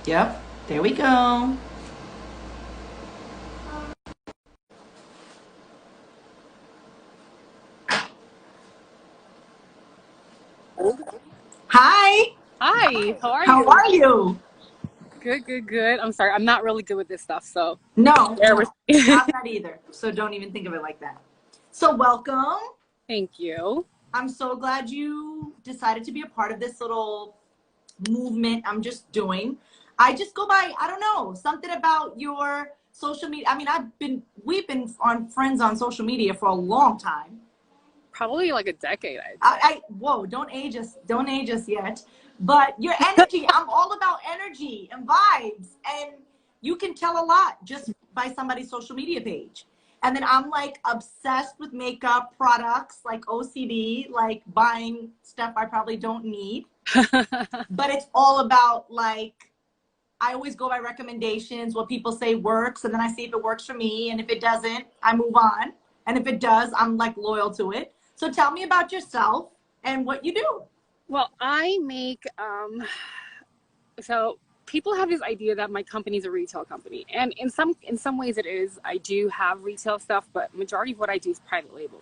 Yep. There we go. Hi. Hi, how are How you? are you? Good, good, good. I'm sorry, I'm not really good with this stuff, so No, bear with no. me. I'm not either. So don't even think of it like that. So welcome. Thank you. I'm so glad you decided to be a part of this little movement I'm just doing. I just go by, I don't know, something about your social media. I mean, we've been on friends on social media for a long time. Probably like a decade, I'd say. Whoa, don't age us yet. But your energy, I'm all about energy and vibes. And you can tell a lot just by somebody's social media page. And then I'm like obsessed with makeup products, like OCD, like buying stuff I probably don't need. But it's all about like, I always go by recommendations, what people say works, and then I see if it works for me. And if it doesn't, I move on. And if it does, I'm like loyal to it. So tell me about yourself and what you do. Well, I make so people have this idea that my company's a retail company, and in some ways it is. I do have retail stuff, but majority of what I do is private label.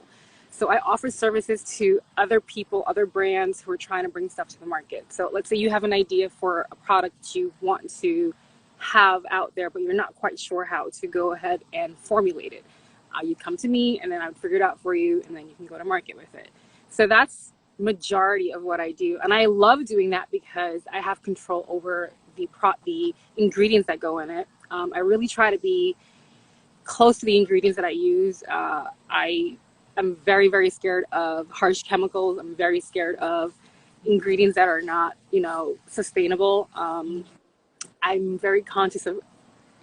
So I offer services to other people, other brands who are trying to bring stuff to the market. So let's say you have an idea for a product you want to have out there, but you're not quite sure how to go ahead and formulate it. You come to me, and then I would figure it out for you, and then you can go to market with it. So that's majority of what I do, and I love doing that because I have control over the ingredients that go in it. I really try to be close to the ingredients that I use. I am very scared of harsh chemicals. I'm very scared of ingredients that are not sustainable. I'm very conscious of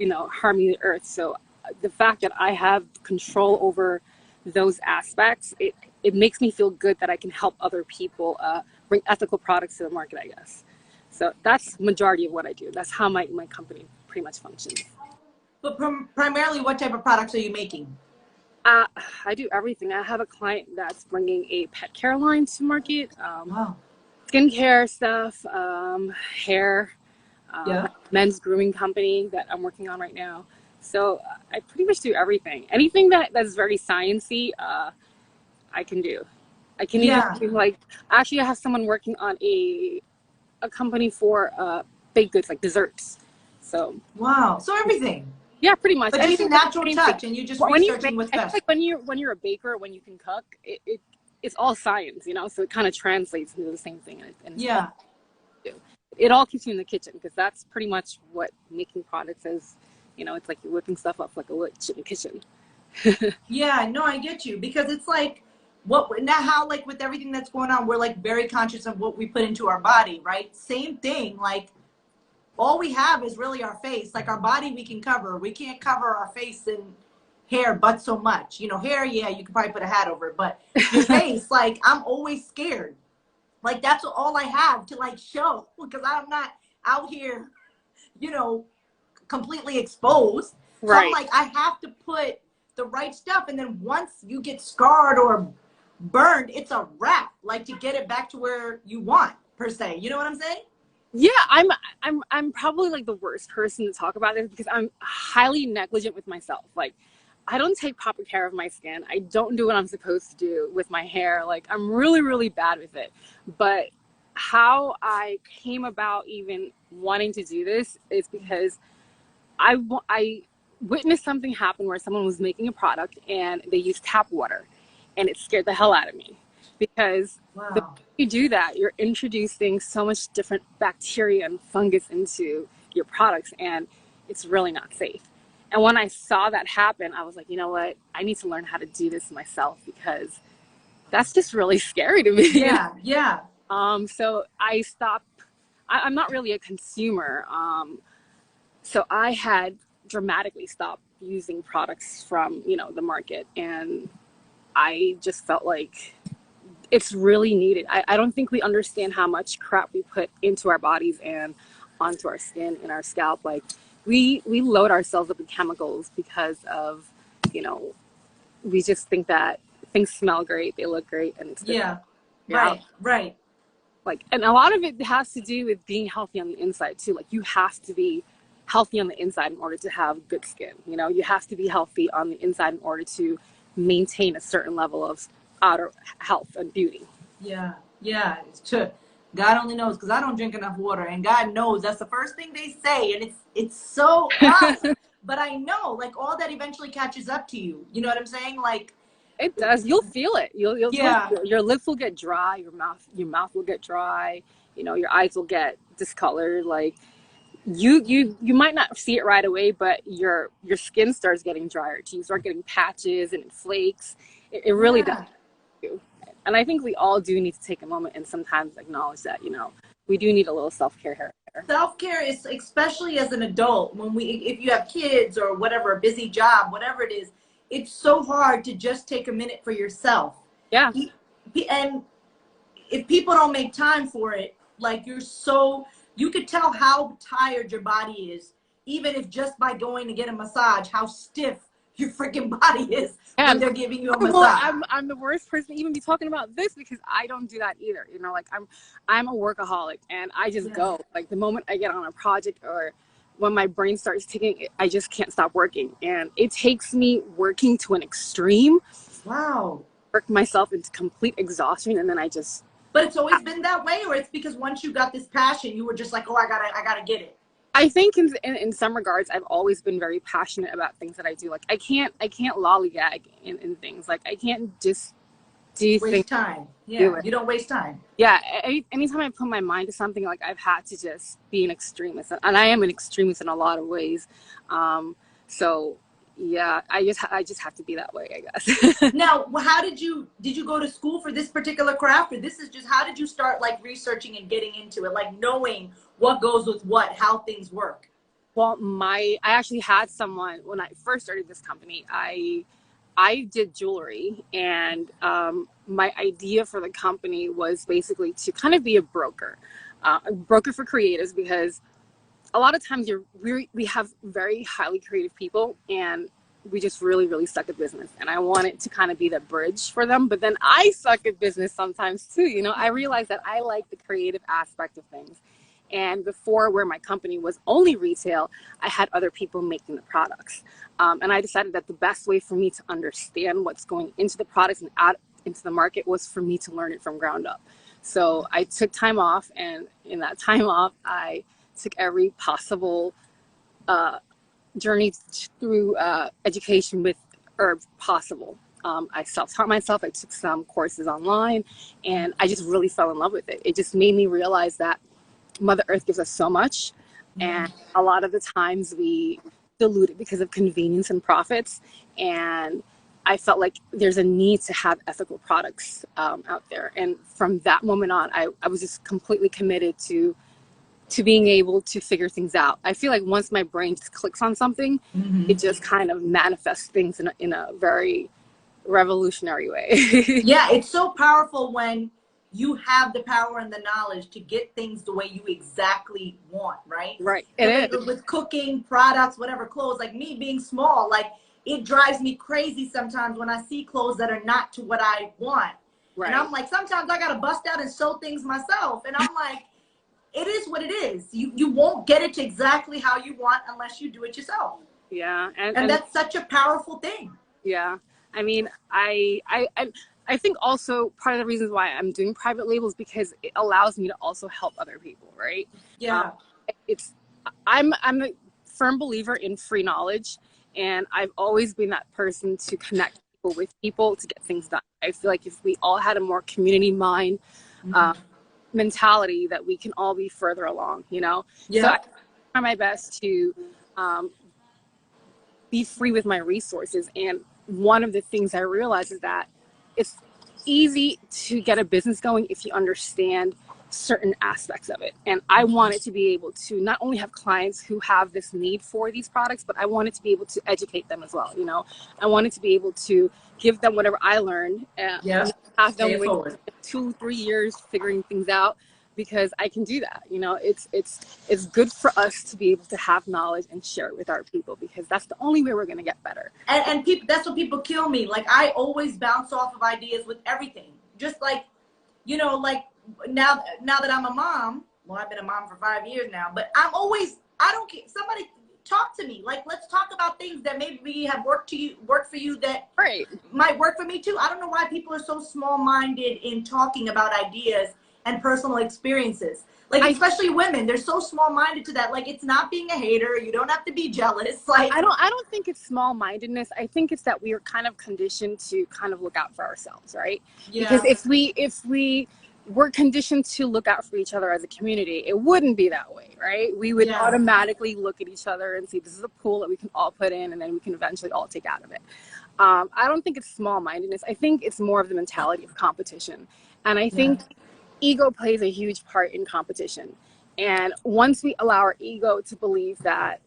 harming the earth. So the fact that I have control over those aspects, it makes me feel good that I can help other people bring ethical products to the market, I guess. So that's majority of what I do. That's how my company pretty much functions. But primarily, what type of products are you making? Uh, I do everything. I have a client that's bringing a pet care line to market, Wow. skincare stuff, hair, Yeah. men's grooming company that I'm working on right now. So I pretty much do everything. Anything that's very sciencey, I can do. I can even Yeah. do like actually I have someone working on a company for baked goods like desserts. So Wow. So everything, yeah, pretty much but just a anything that's natural sciencey. touch, and you just When you researching bake, what's I feel best. like when you're a baker, when you can cook, it's all science, So it kind of translates into the same thing, and it's all Yeah. you do. It all keeps you in the kitchen because that's pretty much what making products is. It's like you're whipping stuff up like a witch in the kitchen. Yeah, no, I get you because it's like what now how like with everything that's going on, we're like very conscious of what we put into our body, right? Same thing, like all we have is really our face. Like our body we can cover. We can't cover our face and hair but so much. Hair, yeah, you could probably put a hat over it, but your face, like I'm always scared. Like that's all I have to like show because I'm not out here, you know, completely exposed. So I'm Right. like, I have to put the right stuff. And then once you get scarred or burned, it's a wrap, like to get it back to where you want, per se. You know what I'm saying? Yeah, I'm probably like the worst person to talk about this because I'm highly negligent with myself. Like I don't take proper care of my skin. I don't do what I'm supposed to do with my hair. Like I'm really bad with it. But how I came about even wanting to do this is because I witnessed something happen where someone was making a product and they used tap water, and it scared the hell out of me because the Wow. way you do that, you're introducing so much different bacteria and fungus into your products, and it's really not safe. And when I saw that happen, I was like, you know what? I need to learn how to do this myself because that's just really scary to me. Yeah, yeah. So I stopped. I'm not really a consumer. So I had dramatically stopped using products from the market, and I just felt like it's really needed. I don't think we understand how much crap we put into our bodies and onto our skin and our scalp. Like we load ourselves up with chemicals because of you know we just think that things smell great, they look great, and it's good. Yeah. Yeah. Right, right. Like, and a lot of it has to do with being healthy on the inside too. Like, you have to be healthy on the inside in order to have good skin. You know, you have to be healthy on the inside in order to maintain a certain level of outer health and beauty. Yeah, yeah, it's true. God only knows, because I don't drink enough water, and God knows that's the first thing they say, and it's so but I know, like, all that eventually catches up to you. You know what I'm saying? Like, it does. You'll feel it. You'll yeah. your lips will get dry. Your mouth will get dry. You know, your eyes will get discolored. Like, you might not see it right away, but your skin starts getting drier too. You start getting patches and it flakes. It really does. And I think we all do need to take a moment and sometimes acknowledge that, you know, we do need a little self-care here. Self-care is, especially as an adult, if you have kids or whatever, a busy job, whatever it is, it's so hard to just take a minute for yourself. Yeah. And if people don't make time for it, like, you could tell how tired your body is, even if just by going to get a massage, how stiff your freaking body is when they're giving you a massage. I'm the worst person to even be talking about this, because I don't do that either. You know, like, I'm a workaholic, and I just go. Like, the moment I get on a project or when my brain starts ticking, I just can't stop working. And it takes me working to an extreme. Wow. Work myself into complete exhaustion, and then I just... But it's always been that way, or it's because once you got this passion, you were just like, oh, I gotta get it? I think in some regards, I've always been very passionate about things that I do. Like, I can't lollygag in things. Like, I can't just do things. Waste time. Yeah, you don't waste time. Yeah, anytime I put my mind to something, like, I've had to just be an extremist, and I am an extremist in a lot of ways. So yeah, I just have to be that way, I guess. Now, how did you go to school for this particular craft, or this is just, how did you start, like, researching and getting into it, like, knowing what goes with what, how things work? Well, I actually had someone when I first started this company. I did jewelry, and my idea for the company was basically to kind of be a broker for creatives, because a lot of times we have very highly creative people, and we just really, really suck at business. And I wanted to kind of be the bridge for them. But then I suck at business sometimes too. You know, I realized that I like the creative aspect of things. And before, where my company was only retail, I had other people making the products. And I decided that the best way for me to understand what's going into the products and out into the market was for me to learn it from ground up. So I took time off, and in that time off, I took every possible journey through education with herbs possible. I self-taught myself. I took some courses online, and I just really fell in love with it. It just made me realize that Mother Earth gives us so much, and a lot of the times we dilute it because of convenience and profits. And I felt like there's a need to have ethical products out there. And from that moment on, I was just completely committed to being able to figure things out. I feel like once my brain just clicks on something, it just kind of manifests things in a very revolutionary way. Yeah, it's so powerful when you have the power and the knowledge to get things the way you exactly want, right? Right. With cooking, products, whatever, clothes, like me being small, like, it drives me crazy sometimes when I see clothes that are not to what I want. Right. And I'm like, sometimes I got to bust out and sew things myself. And I'm like, it is what it is. You won't get it to exactly how you want unless you do it yourself. Yeah. And that's such a powerful thing. Yeah. I mean, I think also part of the reasons why I'm doing private labels, because it allows me to also help other people, right? Yeah. I'm a firm believer in free knowledge, and I've always been that person to connect people with people to get things done. I feel like if we all had a more community mind mentality, that we can all be further along, you know? Yeah. So I try my best to be free with my resources. And one of the things I realized is that it's easy to get a business going if you understand certain aspects of it. And I wanted to be able to not only have clients who have this need for these products, but I wanted to be able to educate them as well. You know, I wanted to be able to give them whatever I learned and have them wait 2-3 years figuring things out, because I can do that. You know, it's good for us to be able to have knowledge and share it with our people, because that's the only way we're going to get better. And people, that's what people kill me. Like, I always bounce off of ideas with everything. Just like, you know, like now that I'm a mom, well, I've been a mom for 5 years now, but I don't care. Somebody talk to me. Like, let's talk about things that maybe have worked for you that Right. might work for me too. I don't know why people are so small-minded in talking about ideas and personal experiences. Like, especially women, they're so small-minded to that. Like, it's not being a hater. You don't have to be jealous. Like, I don't think it's small-mindedness. I think it's that we are kind of conditioned to kind of look out for ourselves, right? yeah. Because if we were conditioned to look out for each other as a community, it wouldn't be that way, right? We would automatically look at each other and see, this is a pool that we can all put in, and then we can eventually all take out of it. I don't think it's small-mindedness. I think it's more of the mentality of competition. And I think ego plays a huge part in competition. And once we allow our ego to believe that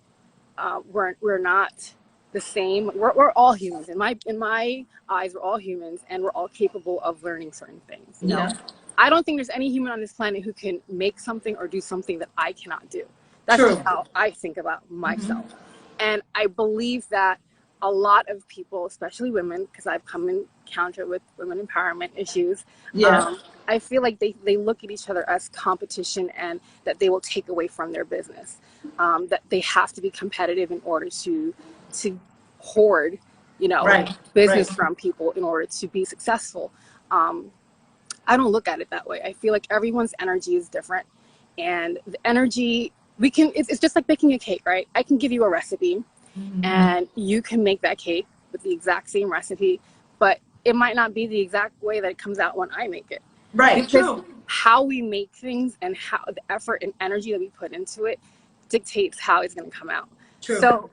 we're not the same, we're all humans. In my eyes, we're all humans, and we're all capable of learning certain things. You know? I don't think there's any human on this planet who can make something or do something that I cannot do. That's just how I think about myself. And I believe that a lot of people, especially women, because I've come in encounter with women empowerment issues, I feel like they look at each other as competition, and that they will take away from their business, that they have to be competitive in order to hoard, business from people in order to be successful. I don't look at it that way. I feel like everyone's energy is different, and the energy it's just like baking a cake, right? I can give you a recipe, and you can make that cake with the exact same recipe, but it might not be the exact way that it comes out when I make it. Right. Because how we make things and how the effort and energy that we put into it dictates how it's going to come out. So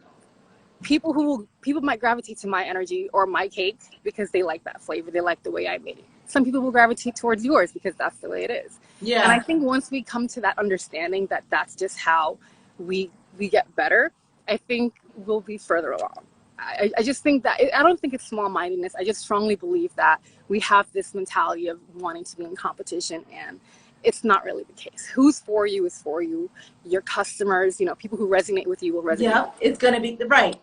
people might gravitate to my energy or my cake because they like that flavor. They like the way I made it. Some people will gravitate towards yours because that's the way it is. Yeah. And I think once we come to that understanding that that's just how we get better, I think we'll be further along. I just think that, I don't think it's small-mindedness. I just strongly believe that we have this mentality of wanting to be in competition, and it's not really the case. Who's for you is for you. Your customers, people who resonate with you will resonate. Yeah, it's going to be right.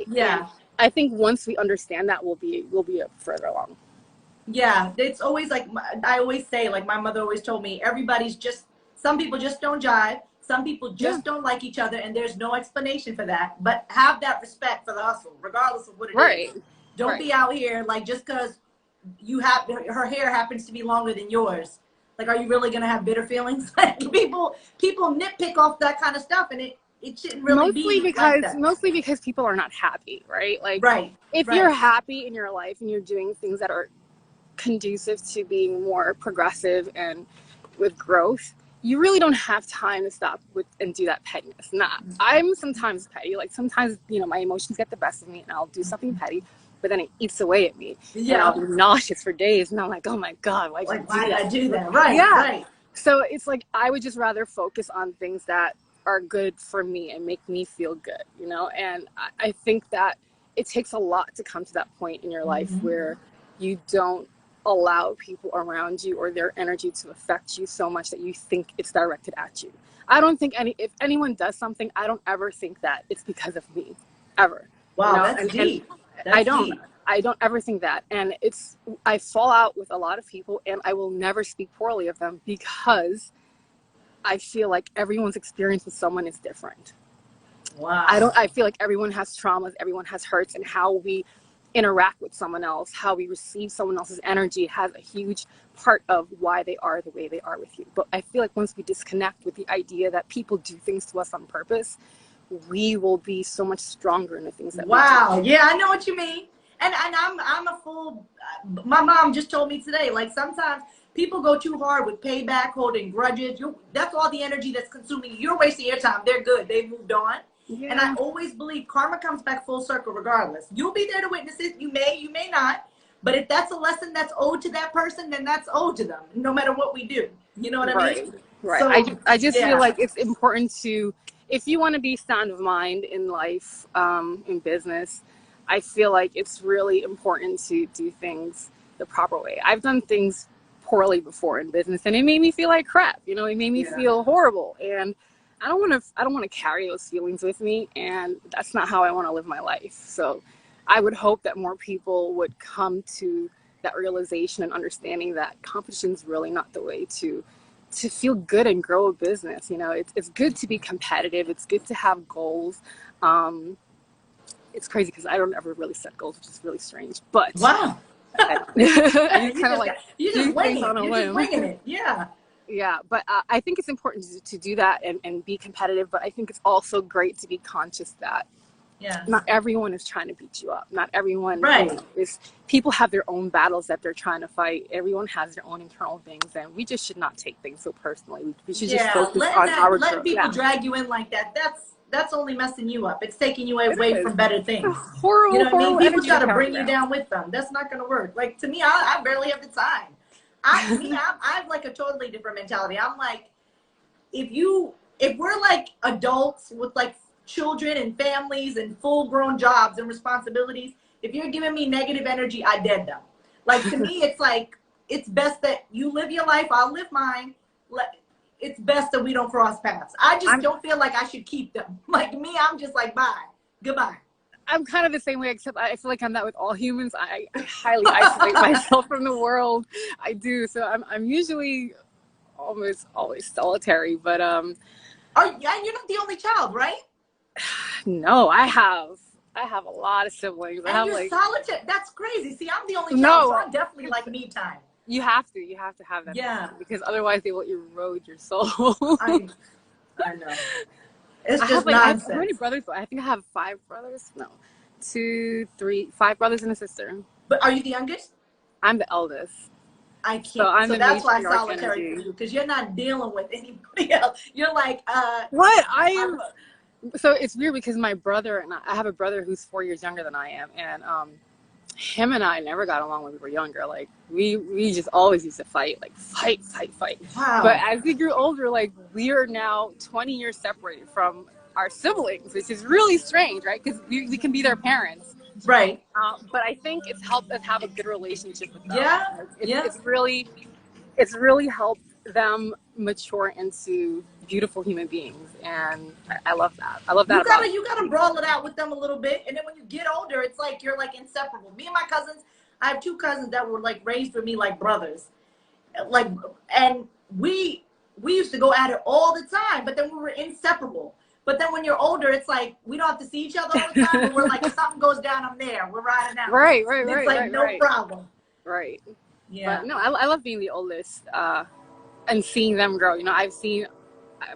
Yeah. And I think once we understand that, we'll be further along. Yeah, it's always like, I always say, like my mother always told me, some people just don't jive. Some people just don't like each other, and there's no explanation for that. But have that respect for the hustle, regardless of what it is. Don't be out here like, just because her hair happens to be longer than yours. Like, are you really gonna have bitter feelings? Like, people nitpick off that kind of stuff, and it shouldn't really be like that. Mostly because people are not happy, right? Like, if you're happy in your life and you're doing things that are conducive to being more progressive and with growth, you really don't have time to stop and do that pettiness. I'm sometimes petty. Like, sometimes, my emotions get the best of me, and I'll do something petty, but then it eats away at me. And I'll be nauseous for days, and I'm like, oh my God, why did I do that? Right. So it's like, I would just rather focus on things that are good for me and make me feel good, and I think that it takes a lot to come to that point in your life where you don't allow people around you or their energy to affect you so much that you think it's directed at you. I don't think if anyone does something, I don't ever think that it's because of me, ever. Wow, that's deep. I don't ever think that. And I fall out with a lot of people, and I will never speak poorly of them because I feel like everyone's experience with someone is different. Wow. I feel like everyone has traumas, everyone has hurts, and how we interact with someone else, how we receive someone else's energy has a huge part of why they are the way they are with you. But I feel like once we disconnect with the idea that people do things to us on purpose, we will be so much stronger in the things that we do. Yeah, I know what you mean. And I'm a fool. My mom just told me today, like, sometimes people go too hard with payback, holding grudges. That's all the energy that's consuming you. You're wasting your time. They're good. They've moved on. Yeah. And I always believe karma comes back full circle regardless. You'll be there to witness it. You may not. But if that's a lesson that's owed to that person, then that's owed to them, no matter what we do. You know what I mean? Right. So, I just feel like it's important to, if you want to be sound of mind in life, in business, I feel like it's really important to do things the proper way. I've done things poorly before in business, and it made me feel like crap. It made me feel horrible. And I don't want to carry those feelings with me, and that's not how I want to live my life. So I would hope that more people would come to that realization and understanding that competition is really not the way to to feel good and grow a business. You know, it's good to be competitive. It's good to have goals. It's crazy because I don't ever really set goals, which is really strange. But wow, I just kind of like you do just wing things it. on a You're whim. just winging it. Yeah. Yeah, but I think it's important to do that and be competitive. But I think it's also great to be conscious that not everyone is trying to beat you up. Not everyone is. People have their own battles that they're trying to fight. Everyone has their own internal things, and we just should not take things so personally. We should just focus on our growth. Letting people drag you in like that, that's only messing you up. It's taking you away from better things. Horrible, you know what I mean? People try to bring you you down with them. That's not going to work. Like, to me, I barely have the time. I have like a totally different mentality. I'm like, if we're like adults with like children and families and full-grown jobs and responsibilities, if you're giving me negative energy, I dead them. Like, to me, it's like, it's best that you live your life, I'll live mine. It's best that we don't cross paths. I just don't feel like I should keep them. Like, me, I'm just like, bye, goodbye. I'm kind of the same way, except I feel like I'm that with all humans. I highly isolate myself from the world. I do. So I'm usually almost always solitary, but you're not the only child, right? No, I have a lot of siblings. And you're solitary. That's crazy. See, I'm the only child, so I definitely like me time. You have to have that. Yeah. Because otherwise they will erode your soul. I know. It's just nonsense. I have, how many brothers? I think I have 5 brothers. No, 2, 3, 5 brothers and a sister. But are you the youngest? I'm the eldest. I can't. So that's why solitary for you, because you're not dealing with anybody else. You're like, what? I am. So it's weird because my brother and I have a brother who's 4 years younger than I am, and him and I never got along when we were younger. Like we just always used to fight, like fight. Wow. But as we grew older, like we are now 20 years separated from our siblings, which is really strange, right? Because we can be their parents, right? But I think it's helped us have a good relationship with them. Yeah, it's really helped them mature into beautiful human beings, and I love that. I love that. You gotta brawl it out with them a little bit, and then when you get older, it's like you're like inseparable. Me and my cousins, I have 2 cousins that were like raised with me like brothers, like, and we used to go at it all the time, but then we were inseparable. But then when you're older, it's like we don't have to see each other all the time, but we're like, if something goes down, I'm there. We're riding out. Right. It's like no problem. Right. Yeah. But no, I love being the oldest and seeing them grow. You know, I've seen,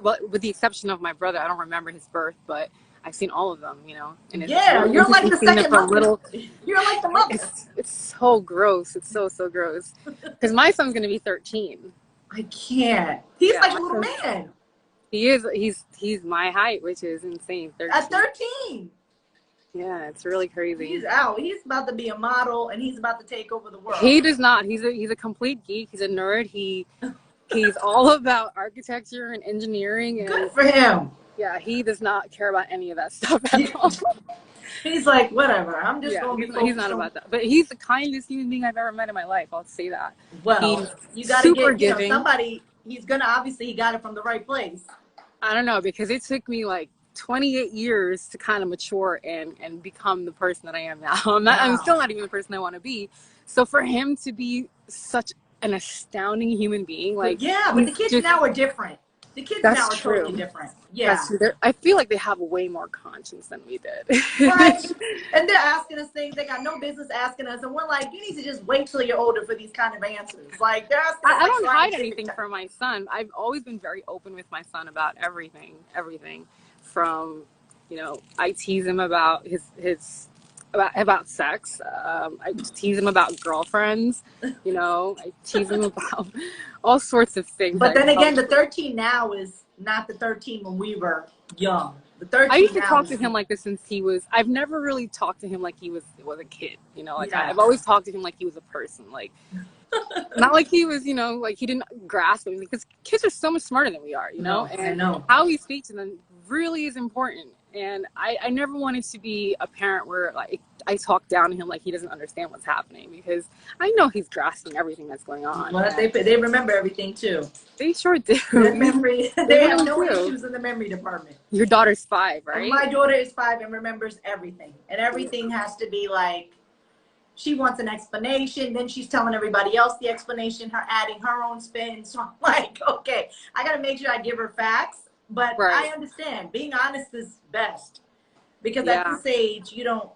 well, with the exception of my brother, I don't remember his birth, but I've seen all of them, you know. And it's you're like the second mother. You're like the mother. It's so gross. It's so gross. Because my son's going to be 13. I can't. He's like a little man. He is. He's my height, which is insane. 13. At 13. Yeah, it's really crazy. He's out. He's about to be a model, and he's about to take over the world. He does not. He's a complete geek. He's a nerd. He's all about architecture and engineering. And good for him. Yeah, he does not care about any of that stuff at all. He's like, whatever. I'm just going to be he's not about that. But he's the kindest human being I've ever met in my life. I'll say that. Well, you got to get somebody. He's gonna obviously he got it from the right place. I don't know, because it took me like 28 years to kind of mature and become the person that I am now. I'm still not even the person I want to be. So for him to be such an astounding human being, like, yeah, but the kids now are different. The kids now are totally different. Yeah, that's true. I feel like they have way more conscience than we did. Right. And they're asking us things they got no business asking us, and we're like, you need to just wait till you're older for these kind of answers. Like, they're asking us, I don't hide anything from my son. I've always been very open with my son about everything. From, you know, I tease him about about sex. I tease him about girlfriends. You know, I tease him about all sorts of things. But then again, the 13 now is not the 13 when we were young. The 13 I used to talk to him like this since he was. I've never really talked to him like he was a kid. You know, like I've always talked to him like he was a person. Like, not like he was, you know, like he didn't grasp anything, because kids are so much smarter than we are. You know, and I know how we speak to them really is important. And I never wanted to be a parent where like I talk down to him like he doesn't understand what's happening, because I know he's grasping everything that's going on. Well, they remember everything too. They sure do. Their memory, they have no issues in the memory department. Your daughter's 5, right? And my daughter is 5 and remembers everything, and everything has to be like, she wants an explanation. Then she's telling everybody else the explanation, her adding her own spin. So I'm like, okay, I got to make sure I give her facts. But Right. I understand being honest is best, because at Yeah. this age, you don't,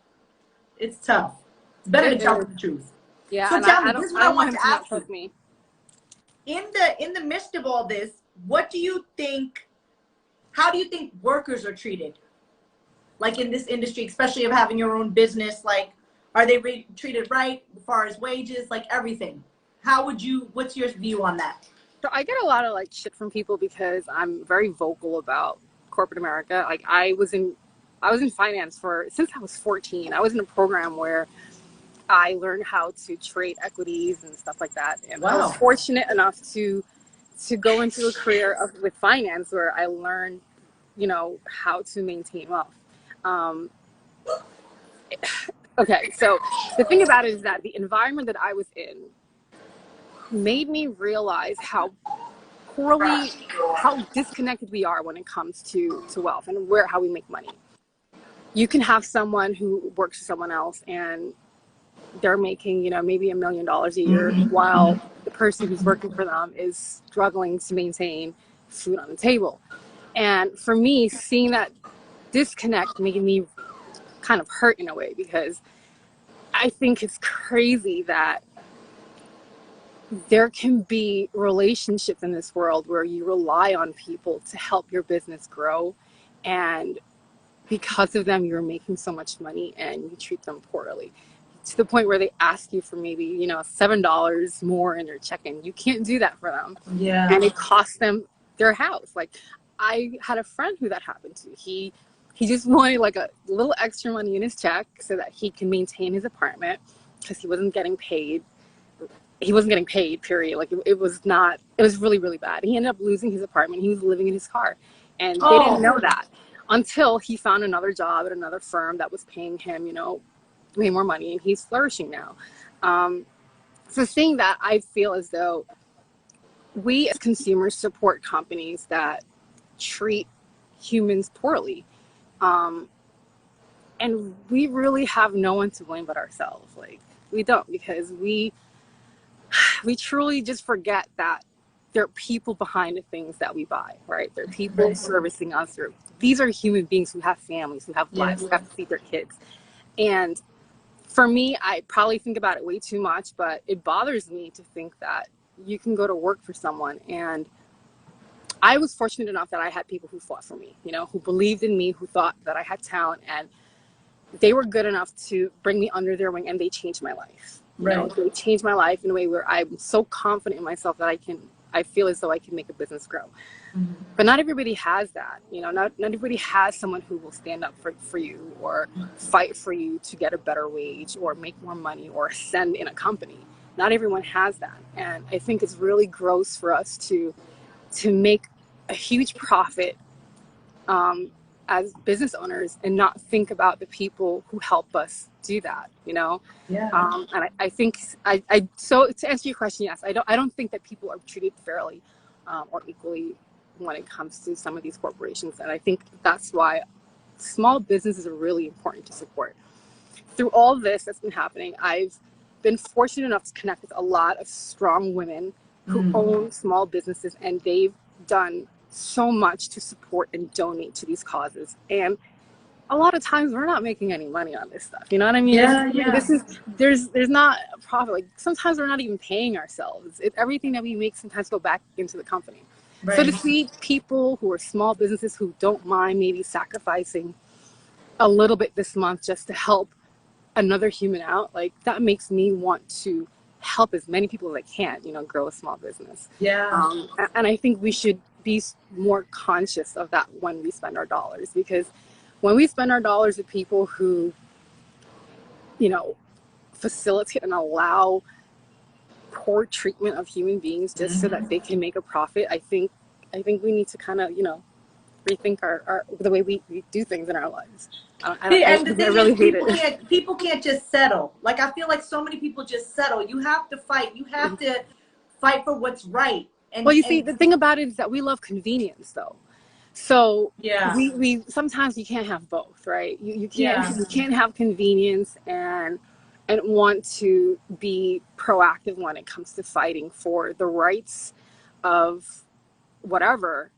it's tough. It's better to tell the truth. Yeah. So And tell me, I this don't, is what I I don't want want him to to not ask you. trust me. In the midst of all this, how do you think workers are treated? Like in this industry, especially of having your own business, like, are they treated right as far as wages, like everything? What's your view on that? So I get a lot of like shit from people because I'm very vocal about corporate America. Like I was in finance since I was 14. I was in a program where I learned how to trade equities and stuff like that. And I was Wow. fortunate enough to go into a career with finance where I learned, how to maintain wealth. Okay, so the thing about it is that the environment that I was in made me realize how disconnected we are when it comes to wealth and how we make money. You can have someone who works for someone else and they're making, maybe $1 million a year, while the person who's working for them is struggling to maintain food on the table. And for me, seeing that disconnect made me kind of hurt in a way, because I think it's crazy that there can be relationships in this world where you rely on people to help your business grow, and because of them, you're making so much money and you treat them poorly to the point where they ask you for maybe, $7 more in their check-in. You can't do that for them. Yeah. And it costs them their house. Like, I had a friend who that happened to. He just wanted like a little extra money in his check so that he can maintain his apartment, because he wasn't getting paid. He wasn't getting paid, period. Like it was really, really bad. He ended up losing his apartment. He was living in his car, and they didn't know that until he found another job at another firm that was paying him, way more money, and he's flourishing now. So seeing that, I feel as though we as consumers support companies that treat humans poorly. And we really have no one to blame but ourselves. Like, we don't, because we truly just forget that there are people behind the things that we buy, right? There are people servicing us. These are human beings who have families, who have lives, who have to feed their kids. And for me, I probably think about it way too much, but it bothers me to think that you can go to work for someone. And I was fortunate enough that I had people who fought for me, who believed in me, who thought that I had talent, and they were good enough to bring me under their wing, and they changed my life. They changed my life in a way where I'm so confident in myself that I feel as though I can make a business grow. Mm-hmm. But not everybody has that. Not everybody has someone who will stand up for you, or fight for you to get a better wage, or make more money, or ascend in a company. Not everyone has that. And I think it's really gross for us to make a huge profit as business owners and not think about the people who help us do that, Yeah. And I think so to answer your question, yes, I don't think that people are treated fairly or equally when it comes to some of these corporations. And I think that's why small businesses are really important to support. Through all this that's been happening, I've been fortunate enough to connect with a lot of strong women who own small businesses, and they've done so much to support and donate to these causes. And a lot of times we're not making any money on this stuff. You know what I mean? There's not a profit. Like, sometimes we're not even paying ourselves. Everything that we make sometimes go back into the company. Right. So to see people who are small businesses who don't mind maybe sacrificing a little bit this month just to help another human out, like, that makes me want to help as many people as I can, grow a small business. Yeah. And I think we should be more conscious of that when we spend our dollars, because when we spend our dollars with people who, facilitate and allow poor treatment of human beings just so that they can make a profit, I think we need to kind of, rethink our the way we do things in our lives. I really hate it. People can't just settle. Like, I feel like so many people just settle. You have to fight. You have to fight for what's right. And, well, you see, the thing about it is that we love convenience, though. So yeah, we sometimes you can't have both, right? You can't have convenience and and want to be proactive when it comes to fighting for the rights of whatever,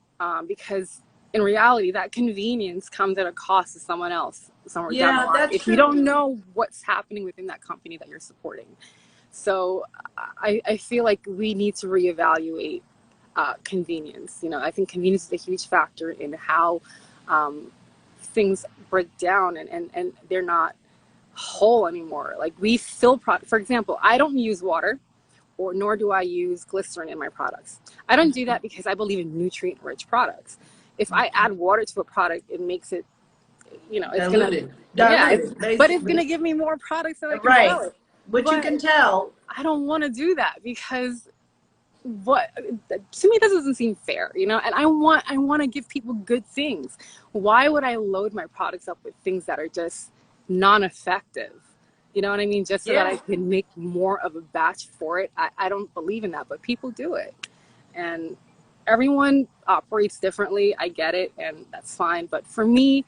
because in reality, that convenience comes at a cost to someone else somewhere down the Yeah, line that's if you true. don't know what's happening within that company that you're supporting. So I feel like we need to reevaluate convenience. You know, I think convenience is a huge factor in how things break down, and they're not whole anymore. Like we fill product. For example, I don't use water, or nor do I use glycerin in my products. I don't do that because I believe in nutrient-rich products. If I add water to a product, it makes it, you know, it's gonna, Diluted. yeah, Diluted, but it's gonna basically. give me more products so I can sell Right. it. But you But can tell. I don't want to do that because what, to me, this doesn't seem fair, you know. And I want to give people good things. Why would I load my products up with things that are just non-effective? You know what I mean? Just so that I Yeah. can make more of a batch for it. I don't believe in that, but people do it. And everyone operates differently. I get it, and that's fine. But for me,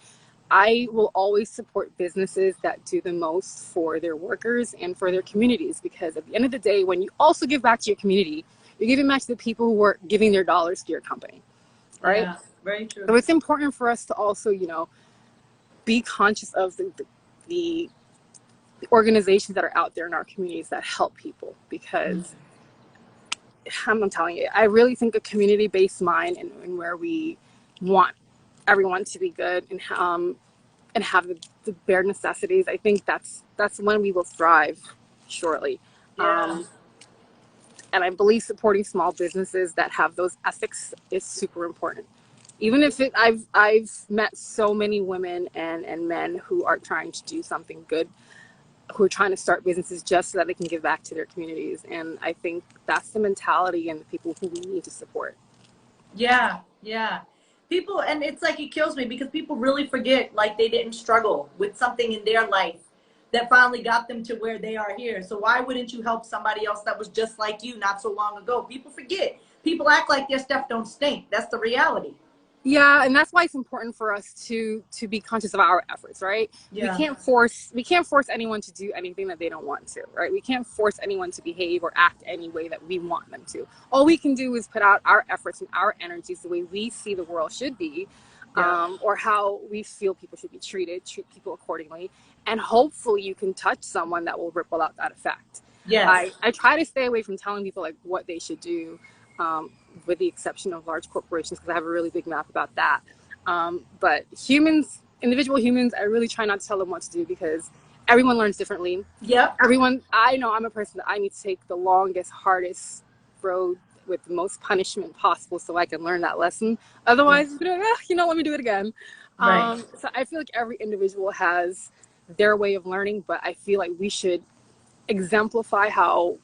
I will always support businesses that do the most for their workers and for their communities, because at the end of the day, when you also give back to your community, you're giving back to the people who are giving their dollars to your company, right? Yeah. Very true. So it's important for us to also, you know, be conscious of the organizations that are out there in our communities that help people, because I'm telling you, I really think a community-based mind, and where we want everyone to be good, and have the bare necessities, I think that's when we will thrive shortly. Yeah. And I believe supporting small businesses that have those ethics is super important. Even if I've met so many women and men who are trying to do something good, who are trying to start businesses just so that they can give back to their communities. And I think that's the mentality and the people who we need to support. Yeah. Yeah. People, and it's like it kills me because people really forget like they didn't struggle with something in their life that finally got them to where they are here. So why wouldn't you help somebody else that was just like you not so long ago? People forget. People act like their stuff don't stink. That's the reality. Yeah, and that's why it's important for us to be conscious of our efforts, right? Yeah. We can't force anyone to do anything that they don't want to, right? We can't force anyone to behave or act any way that we want them to. All we can do is put out our efforts and our energies the way we see the world should be, Yeah. or how we feel people should be treated, treat people accordingly, and hopefully you can touch someone that will ripple out that effect. Yes. I try to stay away from telling people like what they should do, with the exception of large corporations, because I have a really big map about that. But humans, individual humans, I really try not to tell them what to do, because everyone learns differently. Yep. Everyone, I know I'm a person that I need to take the longest, hardest road with the most punishment possible so I can learn that lesson. Otherwise, you know, let me do it again. Right. So I feel like every individual has their way of learning, but I feel like we should exemplify how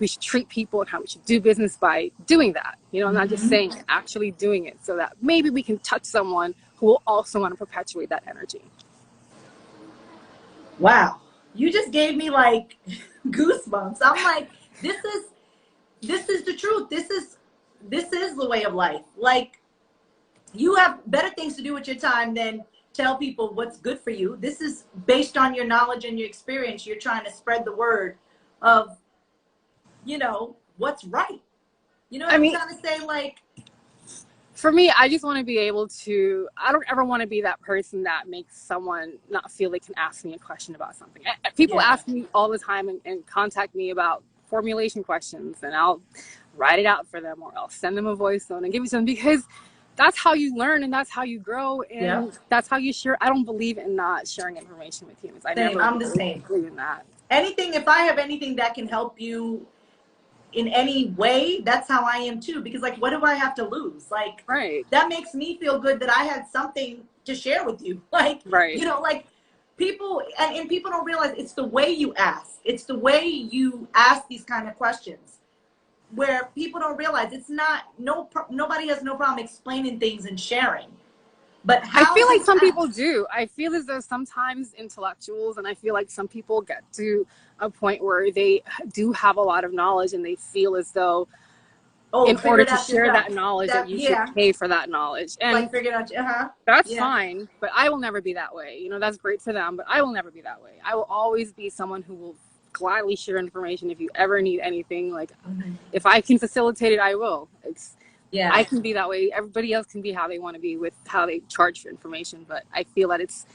we should treat people and how we should do business by doing that. You know, not just saying it, actually doing it, so that maybe we can touch someone who will also want to perpetuate that energy. Wow. You just gave me like goosebumps. I'm like, this is the truth. This is the way of life. Like, you have better things to do with your time than tell people what's good for you. This is based on your knowledge and your experience. You're trying to spread the word of, you know, what's right. You know what I I'm mean, trying to say? Like, for me, I just want to be able to, I don't ever want to be that person that makes someone not feel they can ask me a question about something. People yeah, ask me all the time and contact me about formulation questions, and I'll write it out for them, or I'll send them a voice note and give it to them, because that's how you learn and that's how you grow yeah. and that's how you share. I don't believe in not sharing information with humans. I Same. never I'm the same. believe in that. Anything, if I have anything that can help you in any way, that's how I am too. Because like, what do I have to lose? Like, Right. that makes me feel good that I had something to share with you. Like, Right. you know, like people, and people don't realize it's the way you ask. It's the way you ask these kind of questions where people don't realize it's not, nobody has no problem explaining things and sharing. But I how feel like you some people ask. do. I feel as though sometimes intellectuals, and I feel like some people get to a point where they do have a lot of knowledge and they feel as though, Oh, in figure order it to out share yourself. that knowledge that you Yeah, should pay for that knowledge. And like figure it out. that's Yeah. fine, but I will never be that way. You know, that's great for them, but I will never be that way. I will always be someone who will gladly share information if you ever need anything. Like, if I can facilitate it, I will. Yeah. I can be that way. Everybody else can be how they want to be with how they charge for information. But I feel that it's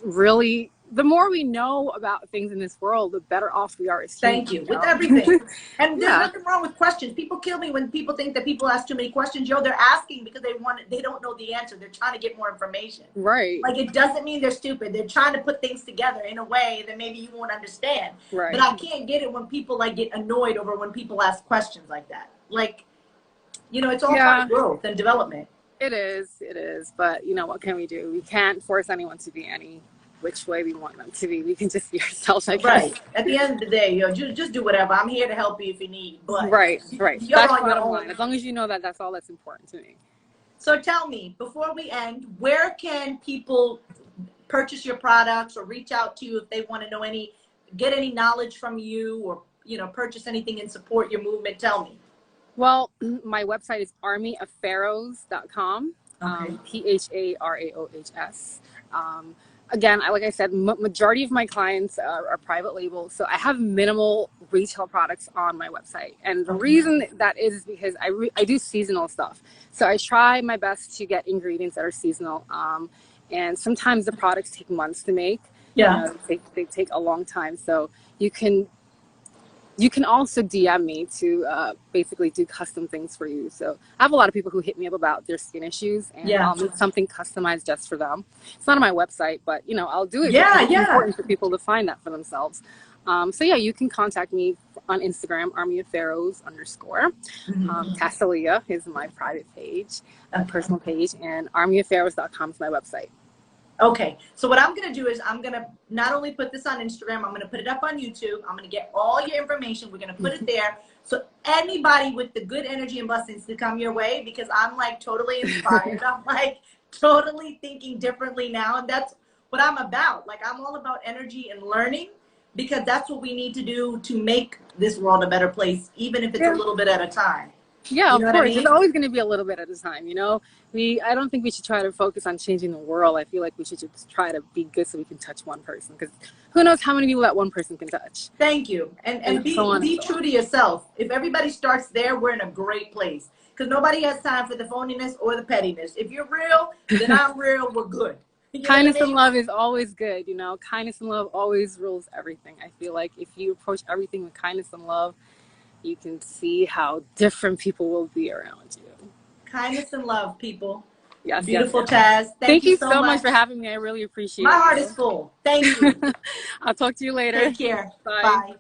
really, the more we know about things in this world, the better off we are as humans. Thank you. With everything. And there's Yeah. nothing wrong with questions. People kill me when people think that people ask too many questions. Yo, they're asking because they don't know the answer. They're trying to get more information. Right. Like, it doesn't mean they're stupid. They're trying to put things together in a way that maybe you won't understand. Right. But I can't get it when people like get annoyed over when people ask questions like that. Like, you know, it's all part of growth and development. It is. But you know, what can we do? We can't force anyone to be any which way we want them to be. We can just be ourselves, I guess. Right. At the end of the day, yo, just do whatever. I'm here to help you if you need. But right. You're That's on your bottom own. line. As long as you know that, that's all that's important to me. So tell me, before we end, where can people purchase your products or reach out to you if they want to know get any knowledge from you, or, you know, purchase anything and support your movement? Tell me. Well, my website is armyofpharaohs.com. Okay. Pharaohs. Again, like I said, majority of my clients are private label, so I have minimal retail products on my website. And the reason that is because I do seasonal stuff. So I try my best to get ingredients that are seasonal. And sometimes the products take months to make. Yeah. They take a long time. So you can also DM me to basically do custom things for you. So I have a lot of people who hit me up about their skin issues, and I'll make something customized just for them. It's not on my website, but you know, I'll do it. It's important for people to find that for themselves. So yeah, you can contact me on Instagram, armyofpharaohs_. Tas Aleeah is my private page, personal page, and armyofpharaohs.com is my website. Okay, so what I'm going to do is I'm going to not only put this on Instagram, I'm going to put it up on YouTube. I'm going to get all your information. We're going to put it there. So anybody with the good energy and blessings to come your way, because I'm like totally inspired. I'm like totally thinking differently now. And that's what I'm about. Like, I'm all about energy and learning, because that's what we need to do to make this world a better place, even if it's a little bit at a time. Yeah, you know of course. I mean? It's always going to be a little bit at a time, you know. I don't think we should try to focus on changing the world. I feel like we should just try to be good so we can touch one person, because who knows how many people that one person can touch. Thank you. And be true to yourself. If everybody starts there, we're in a great place, because nobody has time for the phoniness or the pettiness. If you're real, then I'm real. We're good. You know Kindness what I mean? and love is always good, you know. Kindness and love always rules everything. I feel like if you approach everything with kindness and love, you can see how different people will be around you. Kindness and love, people. Yes, Beautiful, yes. Taz. Thank you so much for having me. I really appreciate it. My heart is full. Thank you. I'll talk to you later. Take care. Bye. Bye.